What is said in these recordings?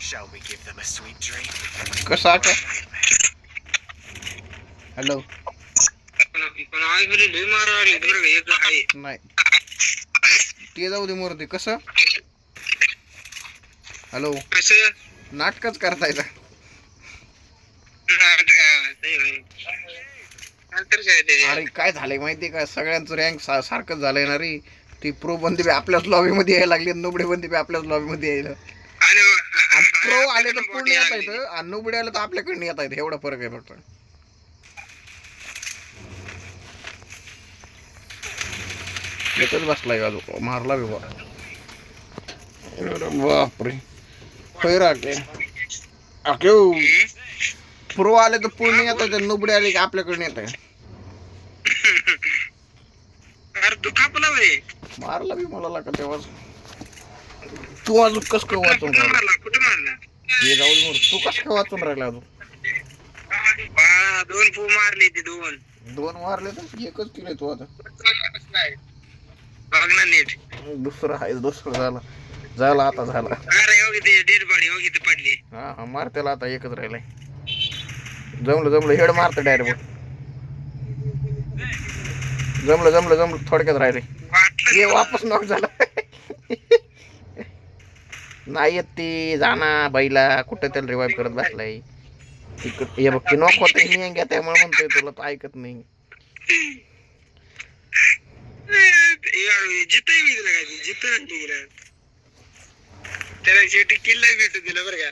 Shall we give them a sweet dream? कसा का hello नाही ते जाऊ दे मोरते कसं हॅलो नाटकच करता येतं अरे काय झालंय माहिती का सगळ्यांचं रँक सारखंच झालंय ना रे ती प्रो बंदी बी आपल्याच लॉबी मध्ये यायला लागली नुबडे बंदी बी आपल्याच लॉबी मध्ये यायला प्रो आले तर पूर्ण येत आहेत आणि नुबडे आले तर आपल्याकडनं येत आहेत एवढा फरक आहे फक्त एकच बसलाय का तो मारला बी बापरे खैर प्रो आले तर पूर्ण येत आहेत नुबडे आले की आपल्याकडनं येत आहे मारला बी मला का तेव्हा तू अजून कस काय वाचून राहिला हे जाऊ दे तू कस काय वाचून राहिला अजून दोन पू मारले ते दोन मारले तर एकच केलंय तू आता बघ ना नीट दुसरं आहे दुसरं झालं आता झालं अरे योगी ते डेड बॉडी योगी ते पडली हा मार त्याला आता एकच राहिलाय जमलं हेड मारतं डायरेक्ट जमलं थोडक्यात राहिले हे वापस नॉक झाला नाही येत ती जाना बैला कुठं त्याला रिवाइव्ह करत बसलाय हे बघ की नॉक होत मी घ्या त्यामुळे म्हणतोय तुला तर ऐकत नाही जिथं मी दिला काय जिथं गेला त्याला शेवटी किल नाही भेटू दिलं बरं का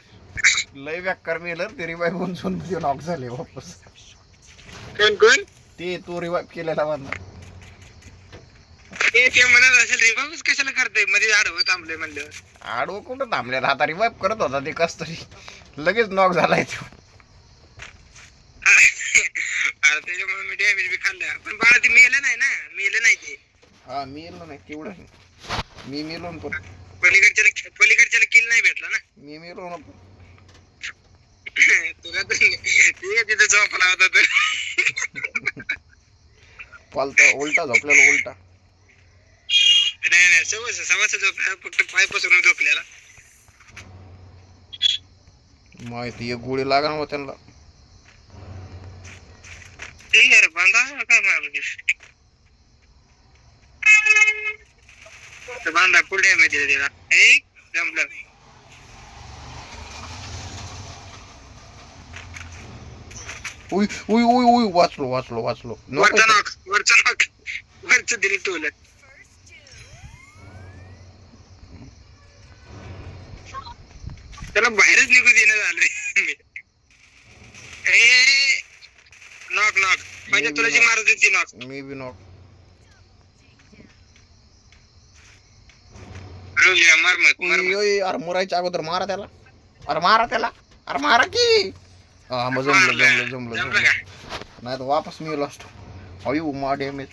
लय व्याकार नेलं ते रिवाइव्ह होऊन सुद्धा नॉक झाले वापस कोण ते तू रिवाइव्ह केलेला म्हणला ते म्हणत असेल रिवाइव्ह कशाला करताय मध्ये आडवं थांबले म्हणलं आडवं कुठं थांबलेला आता रिवाइव्ह करत होता ते कस तरी लगेच नॉक झालाय तो त्याच्यामुळे मी डॅमेज बी खाल्लं पण बाळा ते मेलं नाही ते हा मेलो नाही तेवढं मी मेलो ना पण पलीकडच्याला किल नाही भेटला ना मी मेलो ना तुला तर तिथे झोपला होता तर पालता उलटा झोपलेला उलटा नाही सवास झोपला फक्त पाय पसरून झोपल्याला माहिती एक गोळी लागणार मग त्यांना ठीक आहे रे बांधा काय मारू बांधा पुढे माहिती त्याला जमलं उई वाचलो वरचं दिली टोल त्याला बाहेरच निघू देणं झालं नॉक पाहिजे तुला जी मारत होती नॉक मी बी नॉक अरे मुरायच्या अगोदर मारा त्याला अरे मारा की हा मग जमलं नाही तर वापस मी असतो अयो मा डॅमेज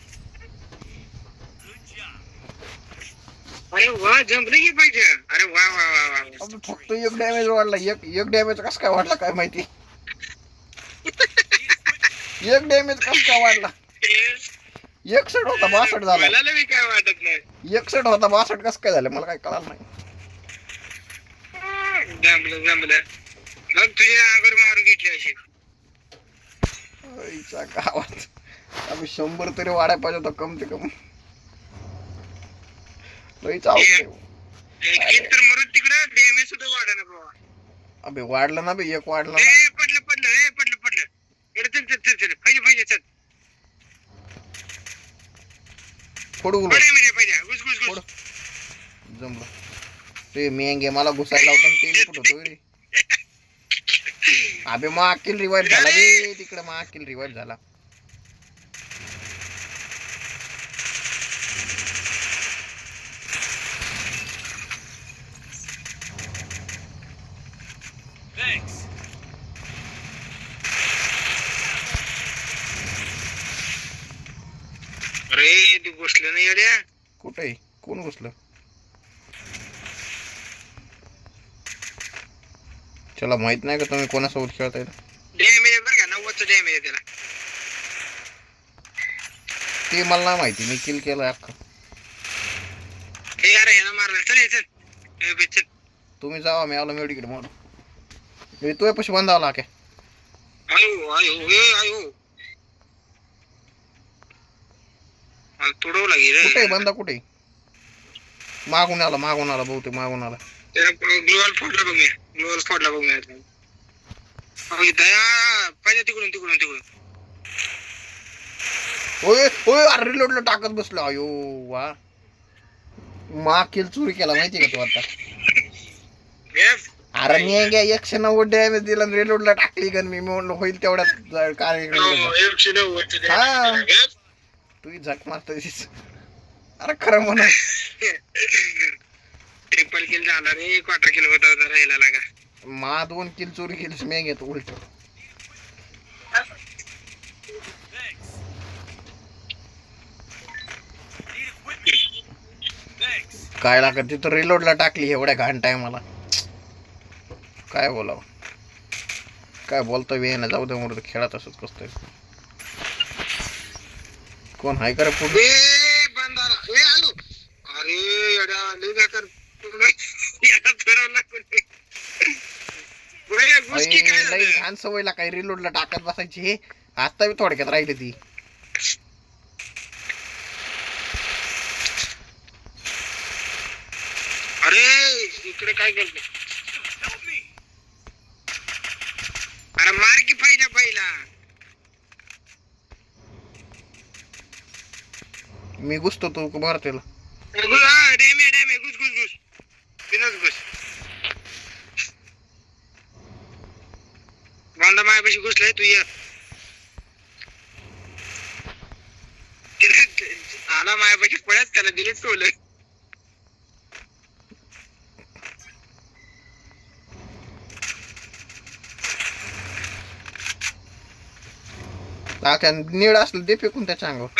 अरे वा जमलं की पाहिजे अरे वा फक्त एक डॅमेज वाढला एक डॅमेज कस काय वाढला काय माहिती एक डॅमेज कस काय वाढला 61 होता 62 झाला मला बी काय वाटत नाही 61 होता 62 कस काय झालं मला काय कळलं नाही जमलं मग तुझ्या आगर मारून घेतली अशी गावात आम्ही 100 तरी वाढाय पाहिजे होता कम ते कम लई चालू तर मरून तिकडे डॅमेज सुद्धा वाढा ना बाबा अबे वाढलं ना बे एक वाढलं पडलं चल पाहिजे चल फोडू जमलं ते मेंगे मला घुसायला होता ते कुठं होतो रे अबे मग अक्किल रिवाइव्ह झाला रे तिकडे मग अक्किल रिवाइव्ह झाला अरे तू घुसलं नाही अड्या कुठे कोण घुसलं चला माहित नाही का तुम्ही कोणासोबत खेळताय डॅमेज बरं का 90चं डॅमेज आहे त्याला ते मला नाही माहिती मी किल केलं अख्खा हे यार याला मारलं चल तुम्ही जावा मी आलो मेडिकेट म्हणून मी तुझ्या पशी बांधावला काय आयो आयो ए आयो मला तोडवला कुठे गेलं बंदा कुठे मागून आला बहुतेक मागून आला ग्लोअल फोडला बघ मी ग्लोअल फोडला बघ मी दया पाहिजे तिकडून ओय ओय अरे रिलोडला टाकत बसलो अयो वा मा किल चोरी केला माहिती का तू आता अरे मी घ्या 190 डॅमेज दिला रिलोडला टाकली गन मी म्हणलं होईल तेवढ्यात कार्यक्रम हा तू झक मारतोस अरे खरं म्हणा ट्रिपल किल झाला रे क्वार्टर किल होता राहिला लागा मा 2 किल चोरी केलीस मी घेतो उलट काय लागत तिथं रिलोडला टाकली एवढ्या घाण टायमाला काय बोलावं काय बोलतो वेळ ना जाऊ दे म्हणून खेळत असत कसतंय कोण हाय करे पुढे अरे एवढ्या लई बेकार याला फिरवला कुठे लई घाण सवयला काही रिलोडला टाकत बसायची हे आता बी थोडक्यात राहिली ती अरे इकडे काय केलं अरे मार की पाहिजे पहिला मी घुसतो तू भारतीला डॅमे घुस बिनच घुस बांधा मायापाशी घुसलाय तू ये आला मायापाशी पळत त्याला दिले टोल नीड असलं ते फेकून त्याच्या अंगावर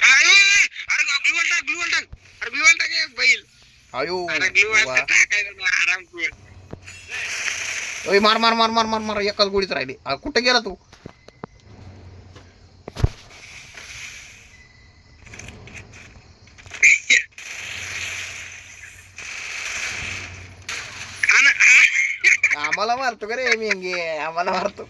अयो ओय मार मार मार मार मार मार एकाच गोळीच राहिली कुठे गेला तू आम्हाला मारतो का रे मेंगे आम्हाला मारतो